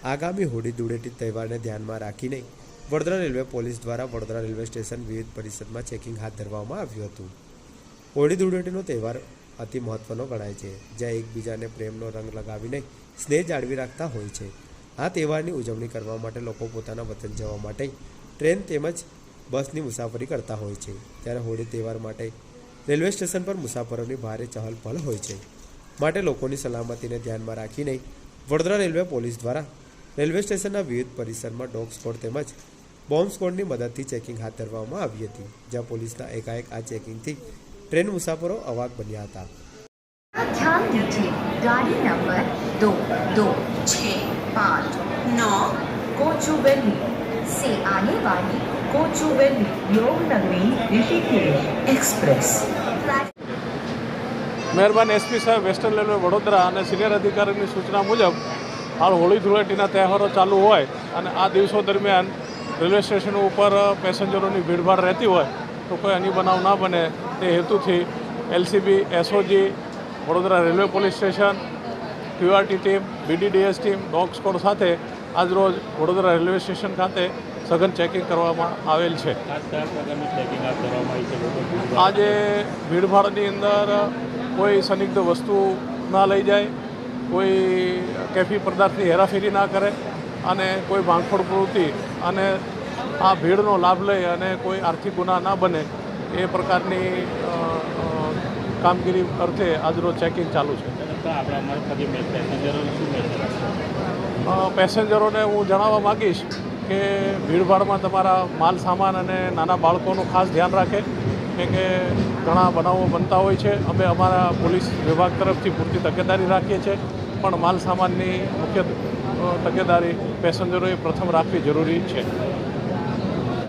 આગામી હોળી ધૂળેટી તહેવારને ધ્યાનમાં રાખીને વડોદરા રેલવે પોલીસ દ્વારા વડોદરા રેલવે સ્ટેશન વિવિધ પરિસરમાં ચેકિંગ હાથ ધરવામાં આવ્યું હતું। હોળી ધૂળેટીનો તહેવાર અતિ મહત્વનો ગણાય છે, જ્યાં એકબીજાને પ્રેમનો રંગ લગાવીને સ્નેહ જાળવી રાખતા હોય છે। આ તહેવારની ઉજવણી કરવા માટે લોકો પોતાના વતન જવા માટે ટ્રેન તેમજ બસની મુસાફરી કરતા હોય છે। ત્યારે હોળી તહેવાર માટે રેલવે સ્ટેશન પર મુસાફરોની ભારે ચહલપહલ હોય છે। માટે લોકોની સલામતીને ધ્યાનમાં રાખીને વડોદરા રેલવે પોલીસ દ્વારા રેલવે સ્ટેશનના વિવિધ પરિસરમાં ડોગ સ્કોડ તેમજ બોમ્બ સ્કોડની મદદથી ચેકિંગ હાથ ધરવામાં આવી હતી, જ્યાં પોલીસના એકાએક આ ચેકિંગથી ट्रेन मुसाफिरों अवाक बन्या था। ध्यान दीजिए, गाड़ी नंबर 2265 कोचुवेली से आने वाली कोचुवेली योग नगरी ऋषिकेश एक्सप्रेस। મહેરબાન એસપી સાહેબ વેસ્ટર્ન રેલવે વડોદરા અને સિનિયર અધિકારીની સૂચના મુજબ હાલ હોળી ધૂળેટીના તહેવારો ચાલુ હોય અને આ દિવસો દરમિયાન રેલવે સ્ટેશનો ઉપર પેસેન્જરોની ભીડભાડ રહેતી હોય તો કોઈ અન્ય બનાવ ના બને તે હેતુથી LCB, SOG, Vadodara railway police station, QRT team, BDDS team, dog squad સાથે આજરોજ વડોદરા રેલવે સ્ટેશન ખાતે સઘન ચેકિંગ કરવામાં આવેલ છે। આજે ભીડભાડની અંદર કોઈ સંદિગ્ધ વસ્તુ ના લઈ જાય, કોઈ કેફી પદાર્થની હેરાફેરી ના કરે અને કોઈ ભાંગફોડ પ્રવૃત્તિ અને આ ભીડનો લાભ લઈ અને કોઈ આર્થિક ગુના ના બને એ પ્રકારની કામગીરી અર્થે આજરોજ ચેકિંગ ચાલુ છે। પેસેન્જરોને હું જણાવવા માગીશ કે ભીડભાડમાં તમારા માલ સામાન અને નાના બાળકોનું ખાસ ધ્યાન રાખે, કે ઘણા બનાવો બનતા હોય છે। અમે અમારા પોલીસ વિભાગ તરફથી પૂરતી તકેદારી રાખીએ છીએ, પણ માલ સામાનની મુખ્ય તકેદારી પેસેન્જરોએ પ્રથમ રાખવી જરૂરી છે।